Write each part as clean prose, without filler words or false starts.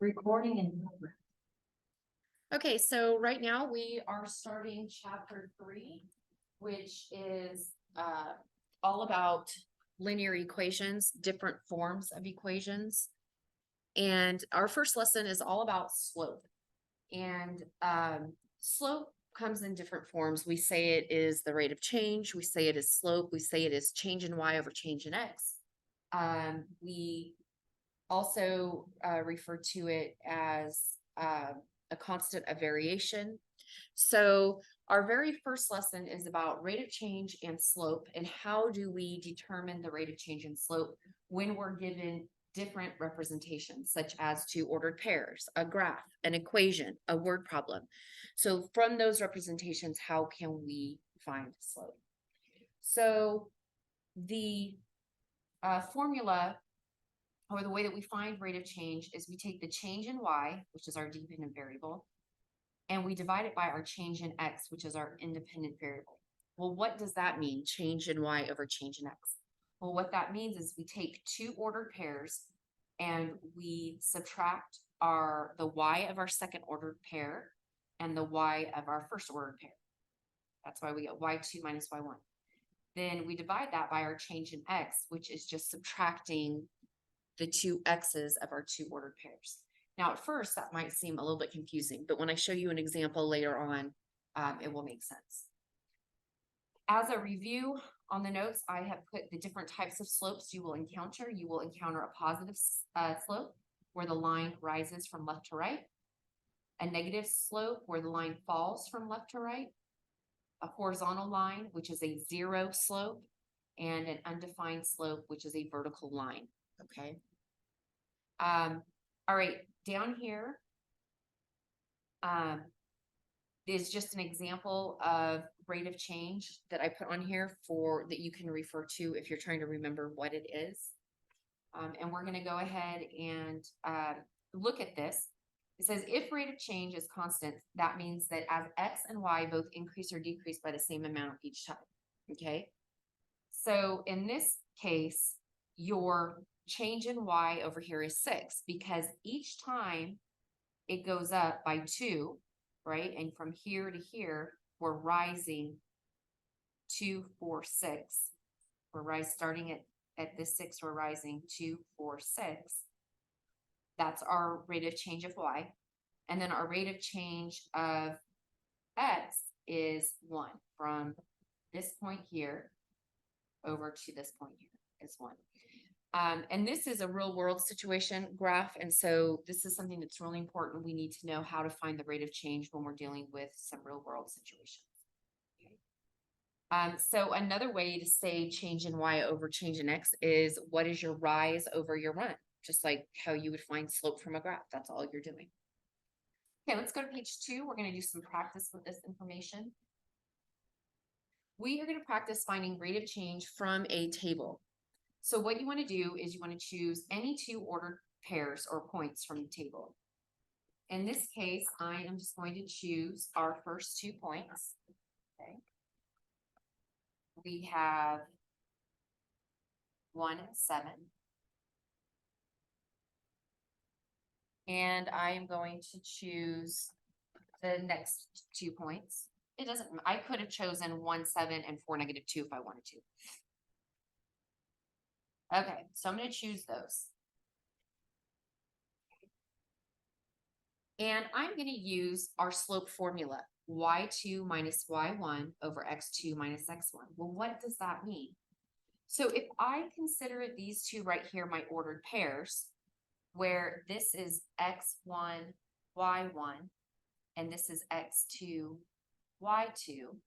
Recording in progress. Okay, so right now we are starting chapter 3, which is all about linear equations, different forms of equations. And our first lesson is all about slope. And slope comes in different forms. We say it is the rate of change. We say it is slope. We say it is change in y over change in x. We also refer to it as a constant of variation. So our very first lesson is about rate of change and slope, and how do we determine the rate of change and slope when we're given different representations, such as two ordered pairs, a graph, an equation, a word problem. So from those representations, how can we find slope? So the formula, or the way that we find rate of change, is we take the change in y, which is our dependent variable, and we divide it by our change in x, which is our independent variable. Well, what does that mean, change in y over change in x? Well, what that means is we take two ordered pairs and we subtract the y of our second ordered pair and the y of our first ordered pair. That's why we get y2 minus y1. Then we divide that by our change in x, which is just subtracting the two x's of our two ordered pairs. Now, at first, that might seem a little bit confusing, but when I show you an example later on, it will make sense. As a review on the notes, I have put the different types of slopes you will encounter. You will encounter a positive slope, where the line rises from left to right, a negative slope, where the line falls from left to right, a horizontal line, which is a zero slope, and an undefined slope, which is a vertical line. Okay. All right, down here is just an example of rate of change that I put on here for that you can refer to if you're trying to remember what it is. And we're going to go ahead and look at this. It says if rate of change is constant, that means that as x and y both increase or decrease by the same amount each time. Okay. So in this case, your change in y over here is 6, because each time it goes up by 2, right? And from here to here, we're rising 2, 4, 6. We're starting at this 6, we're rising 2, 4, 6. That's our rate of change of y. And then our rate of change of x is 1. From this point here over to this point here is 1. And this is a real world situation graph. And so this is something that's really important. We need to know how to find the rate of change when we're dealing with some real world situations. Okay. So another way to say change in y over change in x is what is your rise over your run? Just like how you would find slope from a graph. That's all you're doing. Okay, let's go to page 2. We're going to do some practice with this information. We are going to practice finding rate of change from a table. So what you want to do is you want to choose any two ordered pairs or points from the table. In this case, I am just going to choose our first 2 points. Okay. We have 1 and 7. And I am going to choose the next 2 points. It doesn't, I could have chosen 1, 7 and 4, -2 if I wanted to. Okay, so I'm going to choose those. And I'm going to use our slope formula, y2 minus y1 over x2 minus x1. Well, what does that mean? So if I consider these two right here my ordered pairs, where this is x1, y1, and this is x2, y2,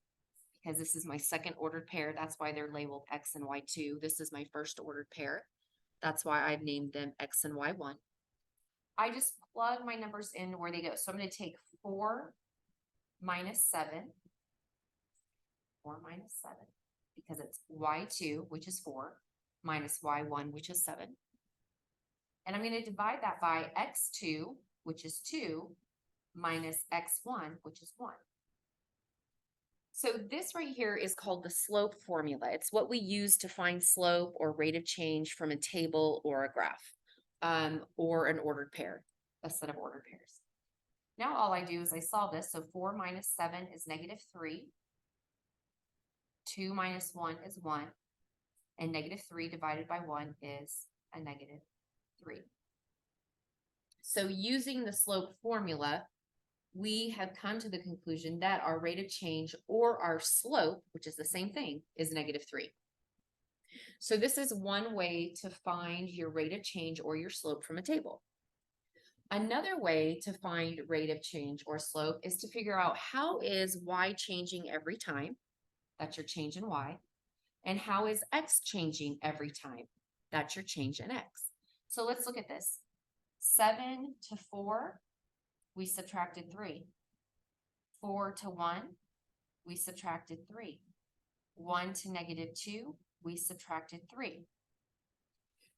because this is my second ordered pair. That's why they're labeled x and y2. This is my first ordered pair. That's why I've named them x and y1. I just plug my numbers in where they go. So I'm going to take 4 minus 7, 4 minus 7, because it's y2, which is 4, minus y1, which is 7. And I'm going to divide that by x2, which is 2, minus x1, which is 1. So this right here is called the slope formula. It's what we use to find slope or rate of change from a table or a graph, or an ordered pair. a set of ordered pairs. Now all I do is I solve this. So 4 minus 7 is -3. 2 minus 1 is 1. And -3 divided by 1 is a -3. So using the slope formula, we have come to the conclusion that our rate of change or our slope, which is the same thing, is -3. So this is one way to find your rate of change or your slope from a table. Another way to find rate of change or slope is to figure out how is y changing every time. That's your change in y. And how is x changing every time? That's your change in x. So let's look at this. 7 to 4, we subtracted 3. 4 to 1, we subtracted 3. 1 to -2, we subtracted 3.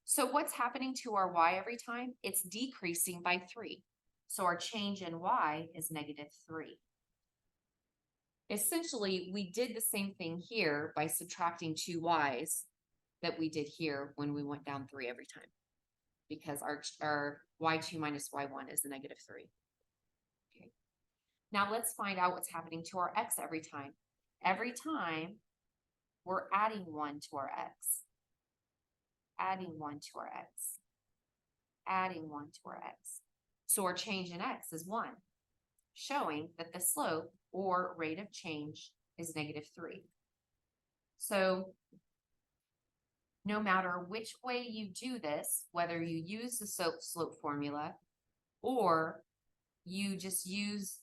So what's happening to our y every time? It's decreasing by 3. So our change in y is -3. Essentially, we did the same thing here by subtracting 2 y's that we did here when we went down 3 every time, because our y2 minus y1 is a -3. Okay. Now let's find out what's happening to our x every time. Every time we're adding 1 to our x, adding 1 to our x, adding 1 to our x. So our change in x is 1, showing that the slope or rate of change is -3. So no matter which way you do this, whether you use the slope formula or you just use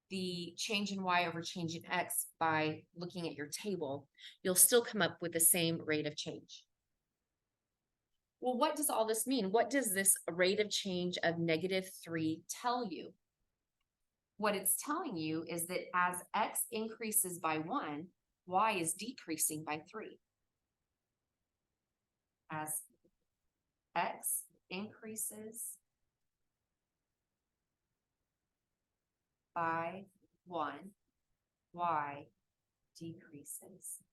the change in y over change in x by looking at your table, you'll still come up with the same rate of change. Well, what does all this mean? What does this rate of change of -3 tell you? What it's telling you is that as x increases by 1, y is decreasing by 3. As x increases by 1, y decreases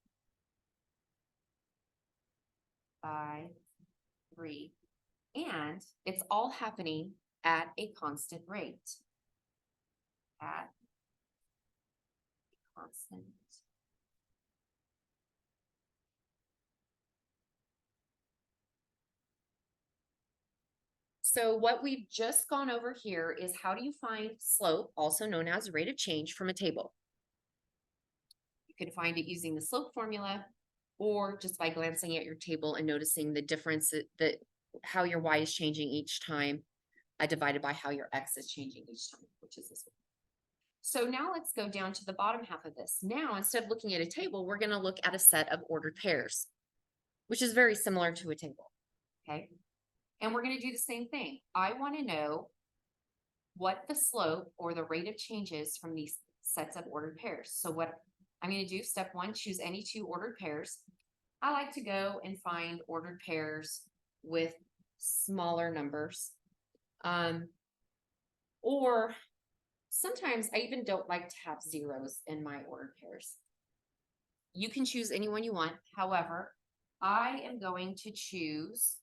by 3. And it's all happening at a constant rate. At a constant. So what we've just gone over here is how do you find slope, also known as rate of change, from a table? You can find it using the slope formula or just by glancing at your table and noticing the difference that how your y is changing each time divided by how your x is changing each time, which is this one. So now let's go down to the bottom half of this. Now, instead of looking at a table, we're going to look at a set of ordered pairs, which is very similar to a table. Okay. And we're going to do the same thing. I want to know what the slope or the rate of change is from these sets of ordered pairs. So what I'm going to do, step 1, choose any 2 ordered pairs. I like to go and find ordered pairs with smaller numbers. Or sometimes I even don't like to have zeros in my ordered pairs. You can choose any one you want. However, I'm going to choose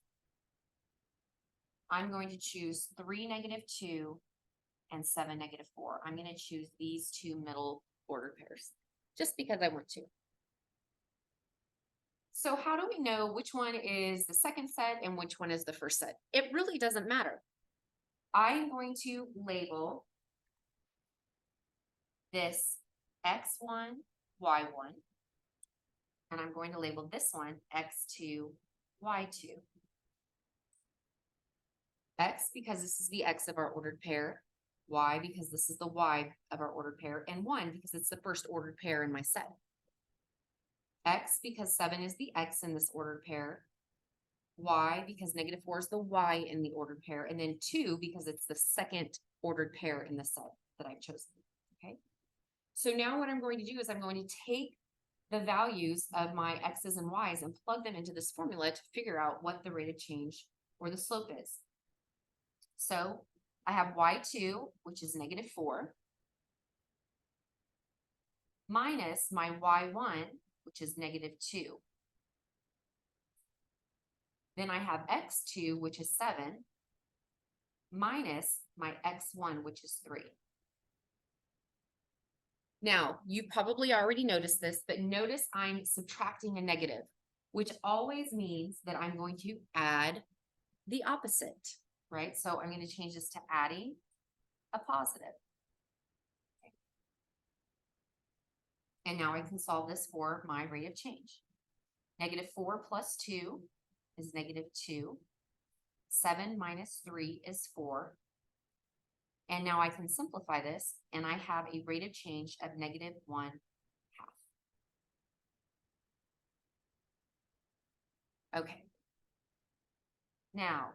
3, -2, and 7, -4. I'm going to choose these 2 middle ordered pairs just because I want to. So how do we know which one is the second set and which one is the first set? It really doesn't matter. I'm going to label this x1, y1, and I'm going to label this one x2, y2. X because this is the x of our ordered pair, y because this is the y of our ordered pair, and 1 because it's the first ordered pair in my set. X because 7 is the x in this ordered pair, y because -4 is the y in the ordered pair, and then 2 because it's the second ordered pair in the set that I've chosen. Okay. So now what I'm going to do is I'm going to take the values of my x's and y's and plug them into this formula to figure out what the rate of change or the slope is. So I have y2, which is -4, minus my y1, which is -2. Then I have x2, which is 7, minus my x1, which is 3. Now, you probably already noticed this, but notice I'm subtracting a negative, which always means that I'm going to add the opposite, right? So I'm going to change this to adding a positive. Okay. And now I can solve this for my rate of change. -4 plus 2 is -2. 7 minus 3 is 4. And now I can simplify this, and I have a rate of change of -1/2. Okay. Now,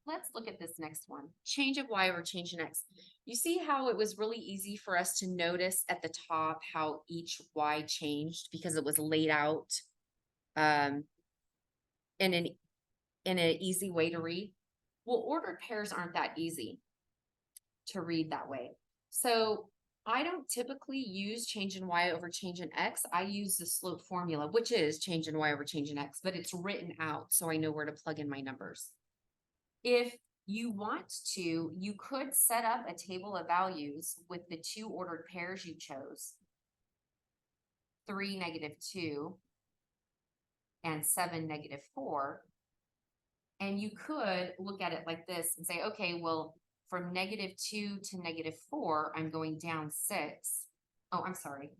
let's look at this next one. Change of y over change in x. You see how it was really easy for us to notice at the top how each y changed because it was laid out in an easy way to read? Well, ordered pairs aren't that easy to read that way. So I don't typically use change in y over change in x. I use the slope formula, which is change in y over change in x, but it's written out so I know where to plug in my numbers. If you want to, you could set up a table of values with the 2 ordered pairs you chose, 3, -2, and 7, -4. And you could look at it like this and say, okay, well, from -2 to -4, I'm going down 6. Oh, I'm sorry.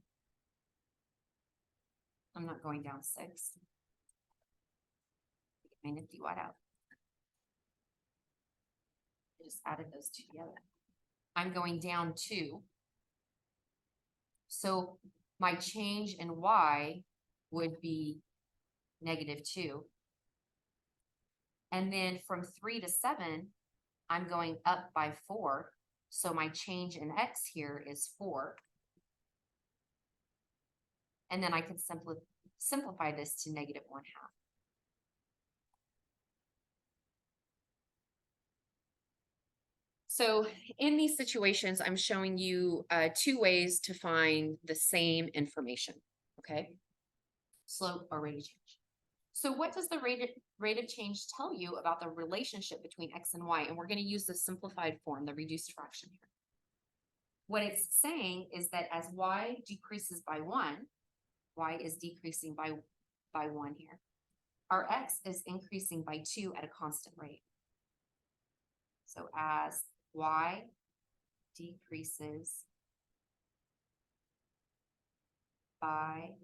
I'm not going down 6. Get my nifty watt out. I just added those two together. I'm going down 2. So my change in y would be -2. And then from 3 to 7, I'm going up by 4. So my change in x here is 4. And then I can simplify this to -1/2. So in these situations, I'm showing you 2 ways to find the same information, okay? Slope or rate of change. So what does the rate of change tell you about the relationship between x and y? And we're going to use the simplified form, the reduced fraction here. What it's saying is that as y decreases by 1, y is decreasing by 1 here. Our x is increasing by 2 at a constant rate. So as y decreases by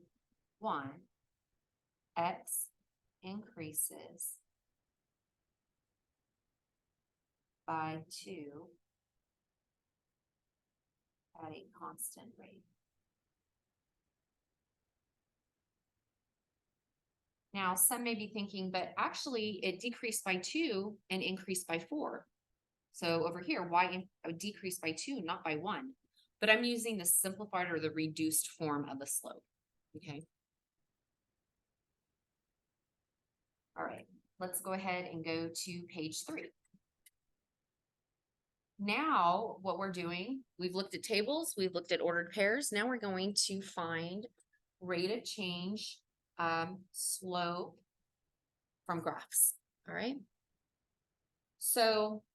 1, x increases by 2 at a constant rate. Now, some may be thinking, but actually it decreased by 2 and increased by 4. So over here, y decreased by 2, not by 1. But I'm using the simplified or the reduced form of the slope, okay? All right, let's go ahead and go to page 3. Now, what we're doing, we've looked at tables, we've looked at ordered pairs. Now we're going to find rate of change, slope from graphs, all right? So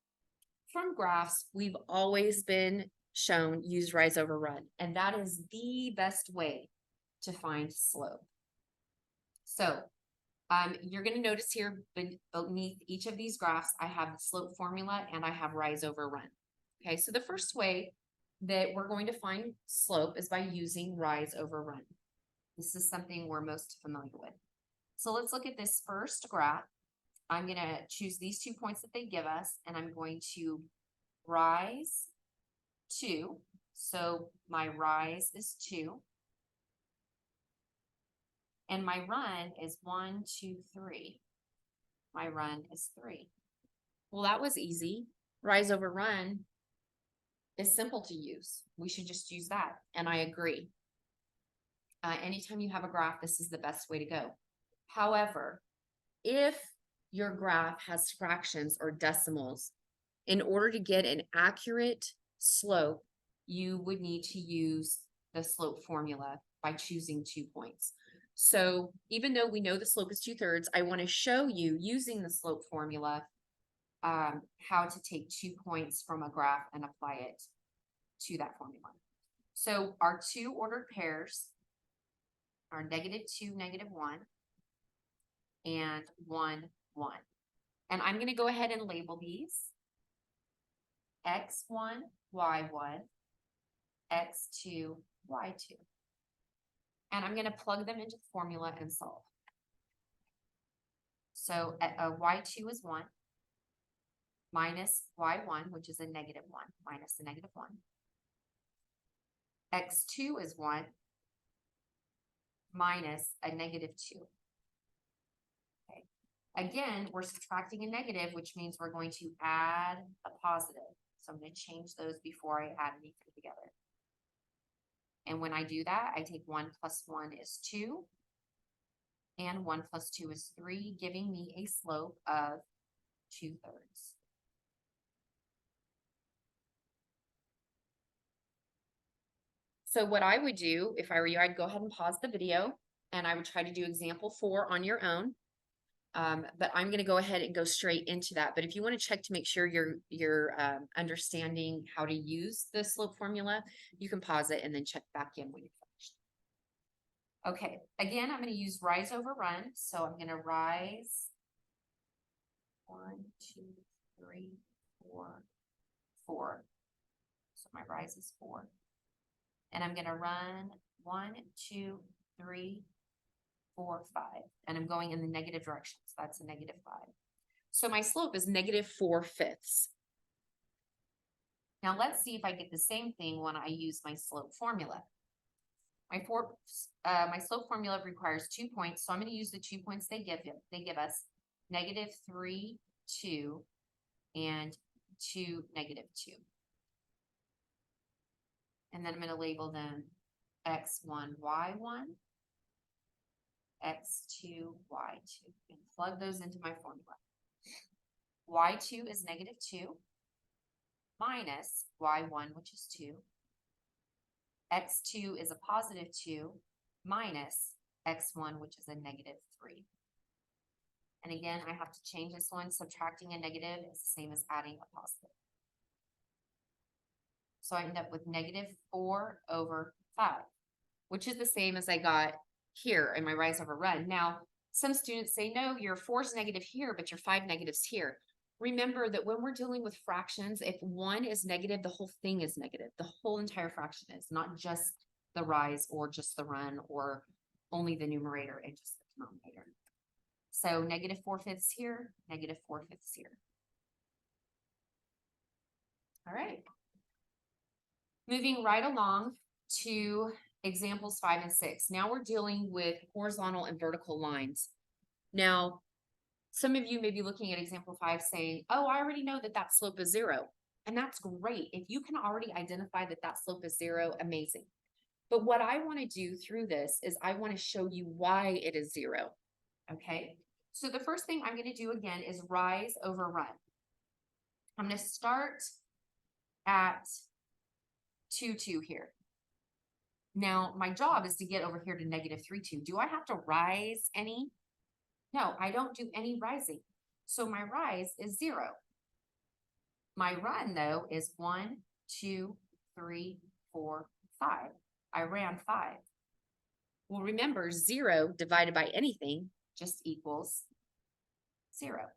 from graphs, we've always been shown use rise over run, and that is the best way to find slope. So you're going to notice here beneath each of these graphs, I have the slope formula and I have rise over run. Okay, so the first way that we're going to find slope is by using rise over run. This is something we're most familiar with. So let's look at this first graph. I'm going to choose these 2 points that they give us, and I'm going to rise 2. So my rise is 2. And my run is 1, 2, 3. My run is 3. Well, that was easy. Rise over run is simple to use. We should just use that. And I agree. Anytime you have a graph, this is the best way to go. However, if your graph has fractions or decimals, in order to get an accurate slope, you would need to use the slope formula by choosing 2 points. So even though we know the slope is 2/3, I want to show you using the slope formula how to take 2 points from a graph and apply it to that formula. So our two ordered pairs are -2, -1, and 1, 1. And I'm going to go ahead and label these x1, y1, x2, y2. And I'm going to plug them into the formula and solve. So y2 is 1 minus y1, which is a -1, minus a -1. X2 is 1 minus a -2. Okay. Again, we're subtracting a negative, which means we're going to add a positive. So I'm going to change those before I add anything together. And when I do that, I take 1 plus 1 is 2. And 1 plus 2 is 3, giving me a slope of 2/3. So what I would do if I were you, I'd go ahead and pause the video and I would try to do example 4 on your own. But I'm going to go ahead and go straight into that. But if you want to check to make sure you're understanding how to use the slope formula, you can pause it and then check back in when you're finished. Okay, again, I'm going to use rise over run. So I'm going to rise 1, 2, 3, 4, 4. So my rise is 4. And I'm going to run 1, 2, 3, 4, 5. And I'm going in the negative direction. So that's a -5. So my slope is -4/5. Now let's see if I get the same thing when I use my slope formula. My slope formula requires 2 points. So I'm going to use the 2 points they give us, -3, 2, and 2, -2. And then I'm going to label them x1, y1, x2, y2, and plug those into my formula. y2 is -2 minus y1, which is 2. x2 is a +2 minus x1, which is a -3. And again, I have to change this one. Subtracting a negative is the same as adding a positive. So I end up with -4/5, which is the same as I got here in my rise over run. Now, some students say, no, your 4 is negative here, but your 5 negatives here. Remember that when we're dealing with fractions, if 1 is negative, the whole thing is negative. The whole entire fraction is, not just the rise or just the run or only the numerator and just the denominator. So -4/5 here, -4/5 here. All right. Moving right along to examples 5 and 6. Now we're dealing with horizontal and vertical lines. Now, some of you may be looking at example 5 saying, oh, I already know that that slope is 0. And that's great. If you can already identify that that slope is 0, amazing. But what I want to do through this is I want to show you why it is 0. Okay. So the first thing I'm going to do again is rise over run. I'm going to start at 2, 2 here. Now, my job is to get over here to -3, 2. Do I have to rise any? No, I don't do any rising. So my rise is 0. My run, though, is 1, 2, 3, 4, 5. I ran 5. Well, remember, 0 divided by anything just equals 0.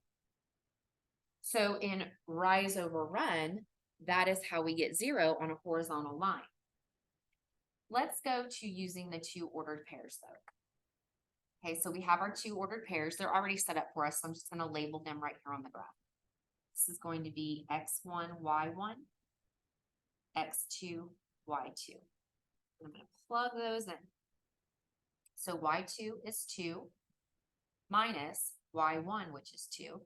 So in rise over run, that is how we get 0 on a horizontal line. Let's go to using the 2 ordered pairs though. Okay, so we have our 2 ordered pairs. They're already set up for us. So I'm just going to label them right here on the graph. This is going to be x1, y1, x2, y2. I'm going to plug those in. So y2 is 2 minus y1, which is 2.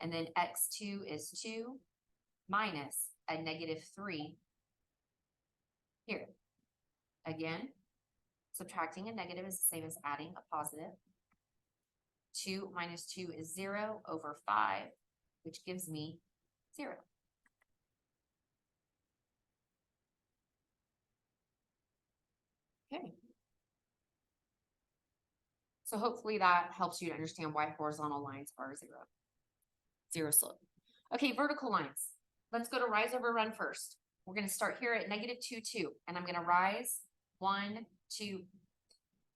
And then x2 is 2 minus a -3 here. Again, subtracting a negative is the same as adding a positive. 2 minus 2 is 0/5, which gives me 0. Okay. So hopefully that helps you to understand why horizontal lines are 0. zero slope. Okay, vertical lines. Let's go to rise over run first. We're gonna start here at -2, 2, and I'm gonna rise 1, 2,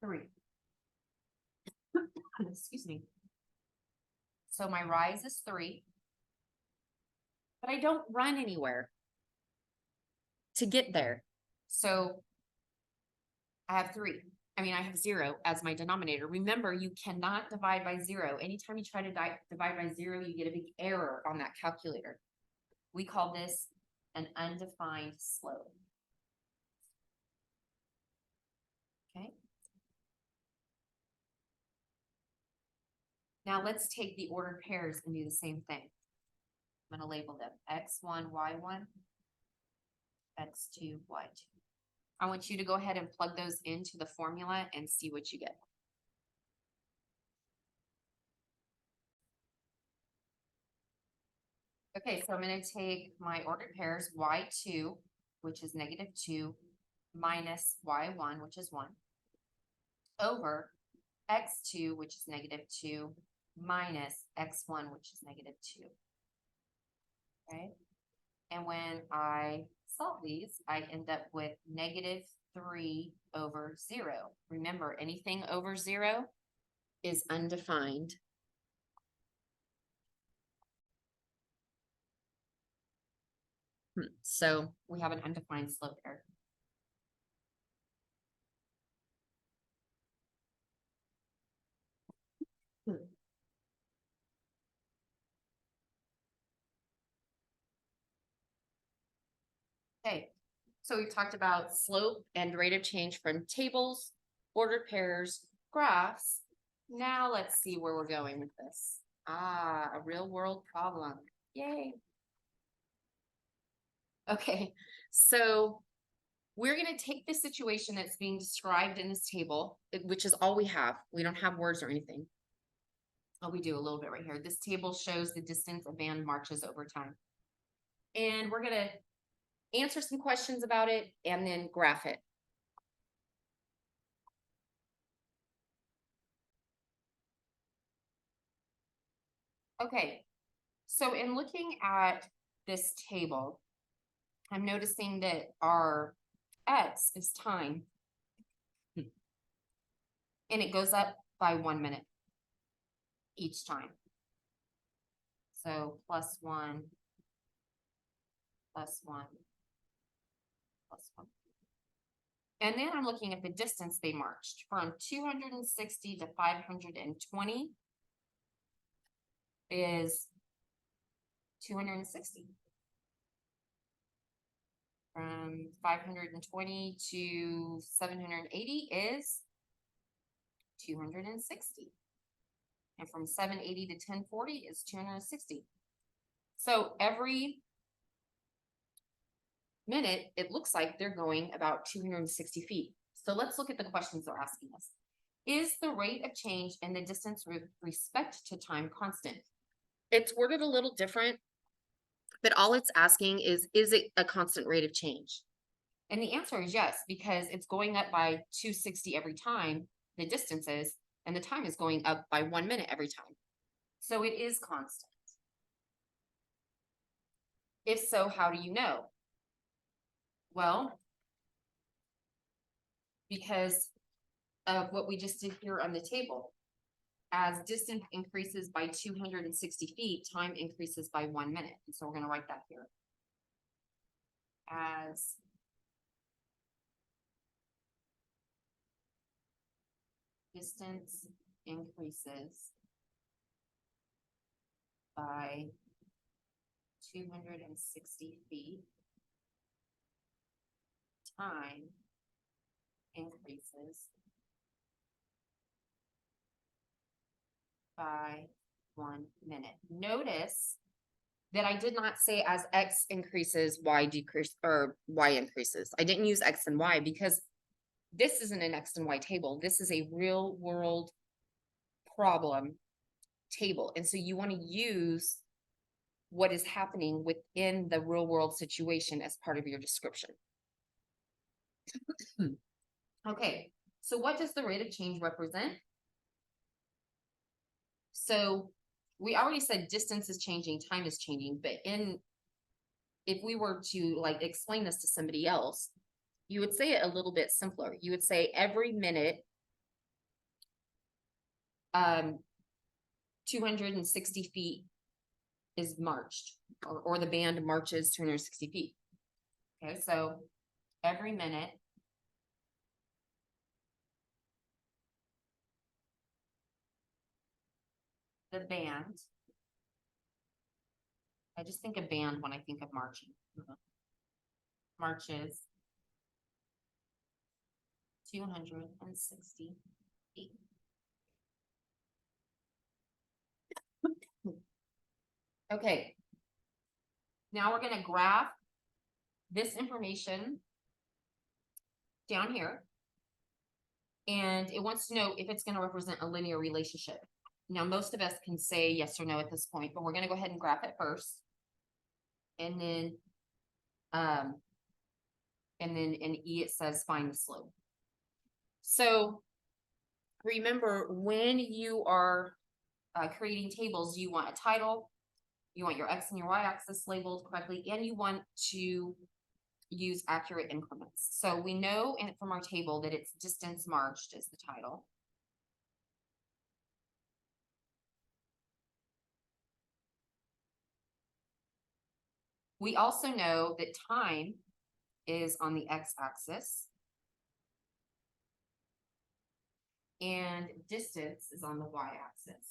3. Excuse me. So my rise is 3, but I don't run anywhere to get there. So I have 3. I have 0 as my denominator. Remember, you cannot divide by 0. Anytime you try to divide by 0, you get a big error on that calculator. We call this an undefined slope. Okay. Now let's take the ordered pairs and do the same thing. I'm going to label them x1, y1, x2, y2. I want you to go ahead and plug those into the formula and see what you get. Okay, so I'm going to take my ordered pairs y2, which is -2, minus y1, which is 1, over x2, which is -2, minus x1, which is -2. Okay, and when I solve these, I end up with -3 over 0. Remember, anything over 0 is undefined. So we have an undefined slope here. Okay, so we've talked about slope and rate of change from tables, ordered pairs, graphs. Now let's see where we're going with this. A real world problem. Yay. Okay, so we're going to take the situation that's being described in this table, which is all we have. We don't have words or anything. Oh, we do a little bit right here. This table shows the distance a band marches over time. And we're going to answer some questions about it and then graph it. Okay, so in looking at this table, I'm noticing that our X is time. And it goes up by 1 minute each time. So +1, +1, +1. And then I'm looking at the distance they marched from 260 to 520 is 260. From 520 to 780 is 260. And from 780 to 1040 is 260. So every minute, it looks like they're going about 260 feet. So let's look at the questions they're asking us. Is the rate of change in the distance with respect to time constant? It's worded a little different, but all it's asking is it a constant rate of change? And the answer is yes, because it's going up by 260 every time, the distance is, and the time is going up by 1 minute every time. So it is constant. If so, how do you know? Well, because of what we just did here on the table. As distance increases by 260 feet, time increases by 1 minute. And so we're going to write that here. As distance increases by 260 feet, time increases by 1 minute. Notice that I did not say as X increases, Y decreases, or Y increases. I didn't use X and Y because this isn't an X and Y table. This is a real world problem table. And so you want to use what is happening within the real world situation as part of your description. Okay, so what does the rate of change represent? So we already said distance is changing, time is changing, but if we were to like explain this to somebody else, you would say it a little bit simpler. You would say every minute, 260 feet is marched, or the band marches 260 feet. Okay, so every minute the band, I just think of band when I think of marching. Marches 260 feet. Okay. Now we're gonna graph this information down here. And it wants to know if it's gonna represent a linear relationship. Now, most of us can say yes or no at this point, but we're gonna go ahead and graph it first. And then, in E, it says find the slope. So remember, when you are creating tables, you want a title, you want your X and your Y axis labeled correctly, and you want to use accurate increments. So we know from our table that it's distance marched is the title. We also know that time is on the X axis and distance is on the Y axis.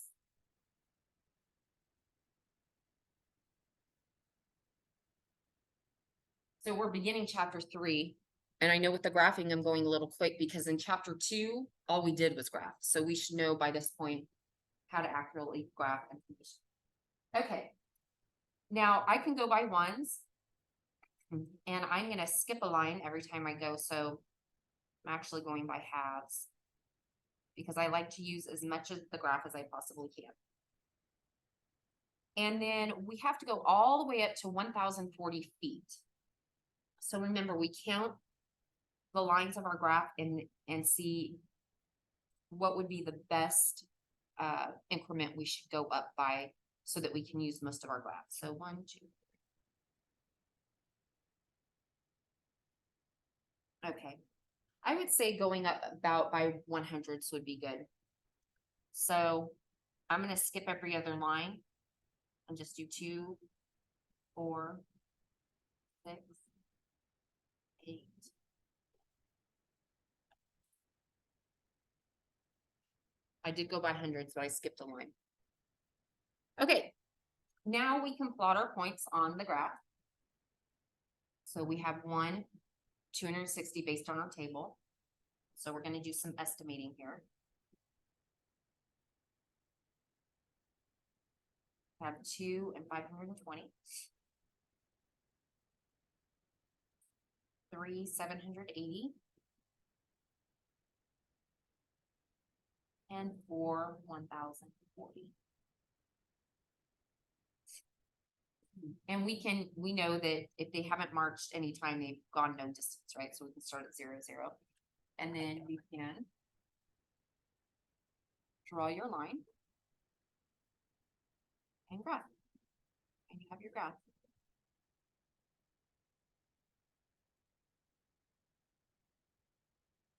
So we're beginning chapter 3, and I know with the graphing, I'm going a little quick because in chapter 2, all we did was graph. So we should know by this point how to accurately graph information. Okay. Now I can go by ones, and I'm going to skip a line every time I go. So I'm actually going by halves because I like to use as much of the graph as I possibly can. And then we have to go all the way up to 1,040 feet. So remember, we count the lines of our graph and see what would be the best increment we should go up by so that we can use most of our graph. So 1, 2. Okay. I would say going up about by 100s would be good. So I'm going to skip every other line and just do 2, 4, 6, 8. I did go by hundreds, but I skipped a line. Okay, now we can plot our points on the graph. So we have 260 based on our table. So we're going to do some estimating here. Have 2 and 520. 3, 780. And 4, 1,040. And we know that if they haven't marched any time, they've gone no distance, right? So we can start at 0, 0. And then we can draw your line and graph. And you have your graph.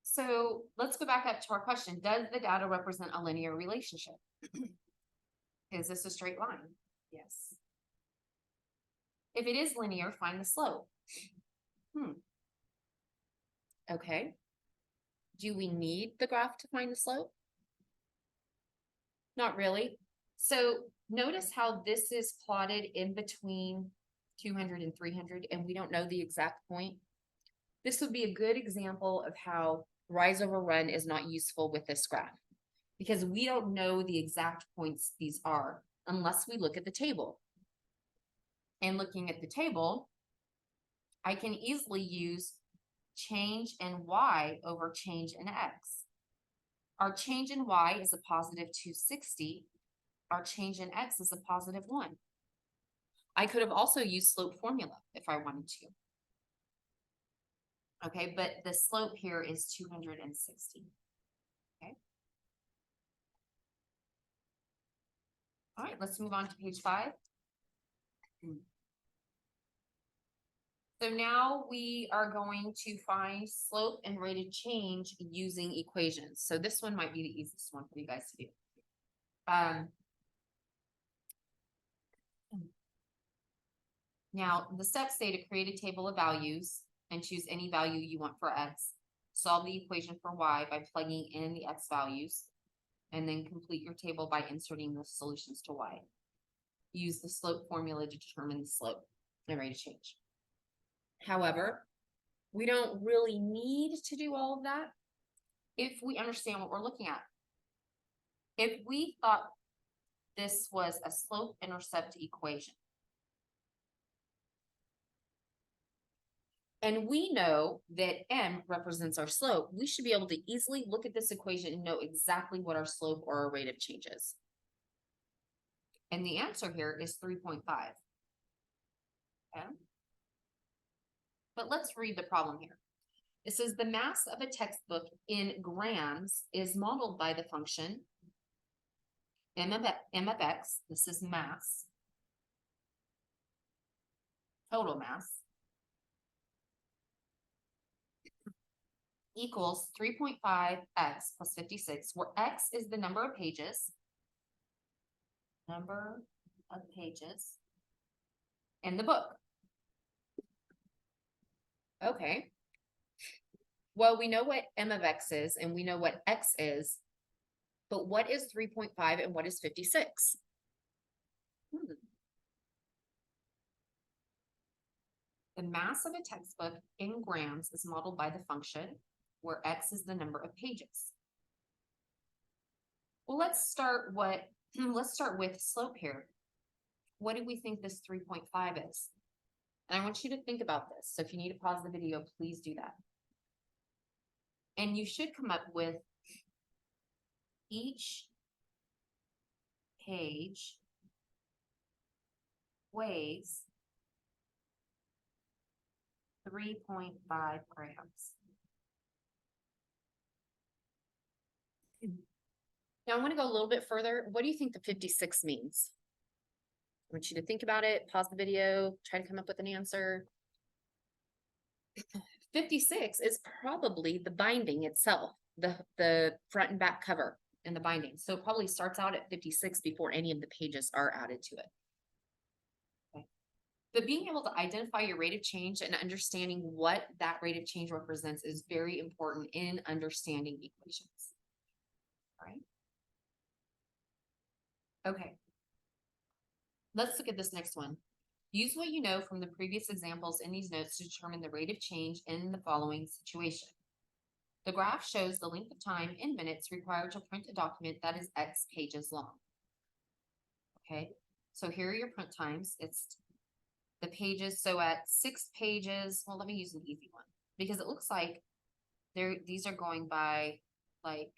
So let's go back up to our question. Does the data represent a linear relationship? Is this a straight line? Yes. If it is linear, find the slope. Okay. Do we need the graph to find the slope? Not really. So notice how this is plotted in between 200 and 300, and we don't know the exact point. This would be a good example of how rise over run is not useful with this graph, because we don't know the exact points these are unless we look at the table. And looking at the table, I can easily use change in Y over change in X. Our change in Y is a positive 260. Our change in X is a positive 1. I could have also used slope formula if I wanted to. Okay, but the slope here is 260. Okay. All right, let's move on to page 5. So now we are going to find slope and rate of change using equations. So this one might be the easiest one for you guys to do. Now the steps say to create a table of values and choose any value you want for x. Solve the equation for y by plugging in the x values, and then complete your table by inserting the solutions to y. Use the slope formula to determine the slope and rate of change. However, we don't really need to do all of that if we understand what we're looking at. If we thought this was a slope-intercept equation, and we know that m represents our slope, we should be able to easily look at this equation and know exactly what our slope or our rate of change is. And the answer here is 3.5. Okay. But let's read the problem here. It says the mass of a textbook in grams is modeled by the function m of x, this is mass, total mass, equals 3.5x plus 56, where x is the number of pages in the book. Okay. Well, we know what m of x is, and we know what x is, but what is 3.5 and what is 56? The mass of a textbook in grams is modeled by the function where x is the number of pages. Well, let's start with slope here. What do we think this 3.5 is? And I want you to think about this. So if you need to pause the video, please do that. And you should come up with each page weighs 3.5 grams. Now I want to go a little bit further. What do you think the 56 means? I want you to think about it, pause the video, try to come up with an answer. 56 is probably the binding itself, the front and back cover and the binding. So it probably starts out at 56 before any of the pages are added to it. Okay. But being able to identify your rate of change and understanding what that rate of change represents is very important in understanding equations. All right. Okay. Let's look at this next one. Use what you know from the previous examples in these notes to determine the rate of change in the following situation. The graph shows the length of time in minutes required to print a document that is X pages long. Okay, so here are your print times. It's the pages. So at 6 pages, well, let me use an easy one because it looks like these are going by like,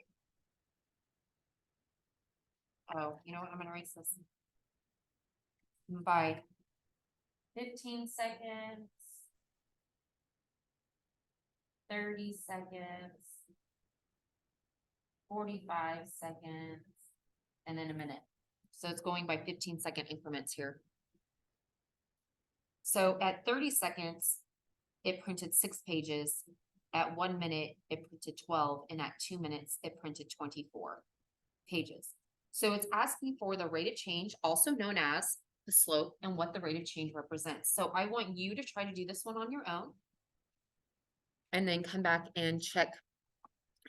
oh, you know what? I'm going to erase this by 15 seconds, 30 seconds, 45 seconds, and then a minute. So it's going by 15-second increments here. So at 30 seconds, it printed 6 pages. At 1 minute, it printed 12. And at 2 minutes, it printed 24 pages. So it's asking for the rate of change, also known as the slope, and what the rate of change represents. So I want you to try to do this one on your own and then come back and check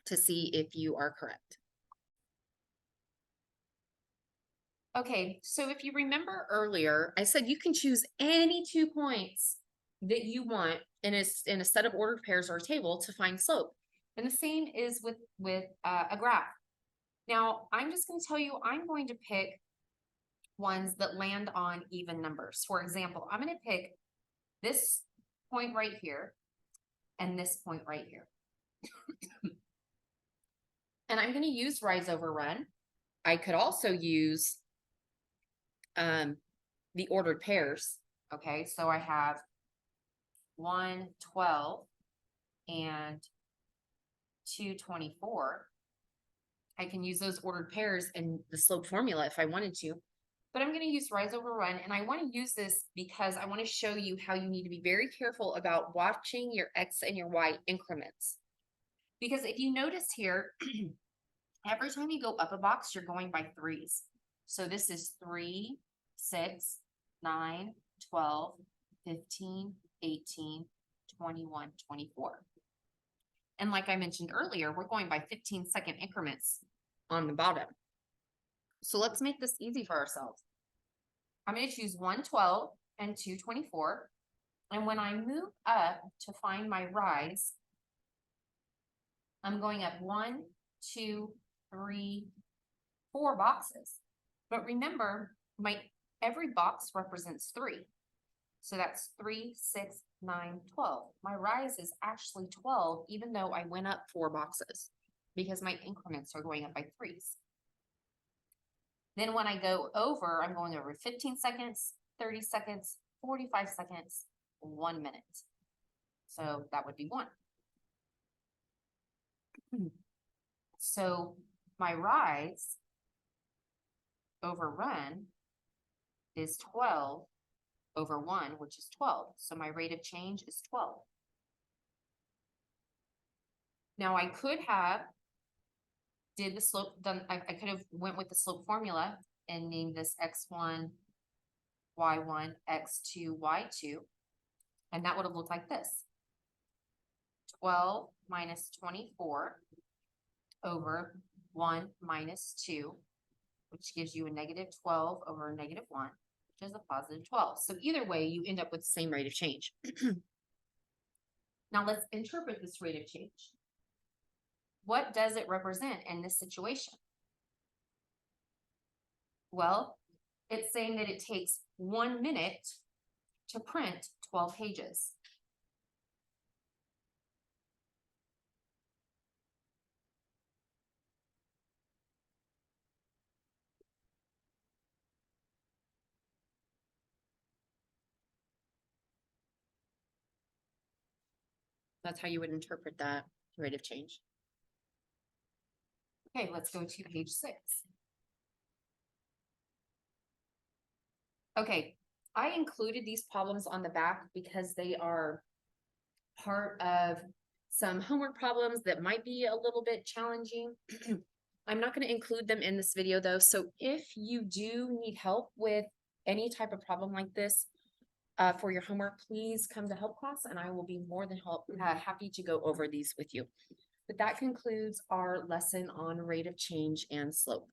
to see if you are correct. Okay, so if you remember earlier, I said you can choose any 2 points that you want in a set of ordered pairs or a table to find slope. And the same is with a graph. Now, I'm just going to tell you, I'm going to pick ones that land on even numbers. For example, I'm going to pick this point right here and this point right here. And I'm going to use rise over run. I could also use the ordered pairs. Okay, so I have 1, 12 and 2, 24. I can use those ordered pairs in the slope formula if I wanted to. but I'm going to use rise over run. And I want to use this because I want to show you how you need to be very careful about watching your X and your Y increments. Because if you notice here, every time you go up a box, you're going by threes. So this is 3, 6, 9, 12, 15, 18, 21, 24. And like I mentioned earlier, we're going by 15-second increments on the bottom. So let's make this easy for ourselves. I'm going to choose 112 and 224. And when I move up to find my rise, I'm going up 1, 2, 3, 4 boxes. But remember, every box represents 3. So that's 3, 6, 9, 12. My rise is actually 12, even though I went up 4 boxes because my increments are going up by 3s. Then when I go over, I'm going over 15 seconds, 30 seconds, 45 seconds, 1 minute. So that would be 1. So my rise over run is 12 over 1, which is 12. So my rate of change is 12. Now I could have did the slope, I could have went with the slope formula and named this x1, y1, x2, y2. And that would have looked like this. 12 minus 24 over 1 minus 2, which gives you a negative 12 over a negative 1, which is a positive 12. So either way, you end up with the same rate of change. Now let's interpret this rate of change. What does it represent in this situation? Well, it's saying that it takes 1 minute to print 12 pages. That's how you would interpret that rate of change. Okay, let's go to page 6. Okay, I included these problems on the back because they are part of some homework problems that might be a little bit challenging. I'm not going to include them in this video though. So if you do need help with any type of problem like this for your homework, please come to help class and I will be more than happy to go over these with you. But that concludes our lesson on rate of change and slope.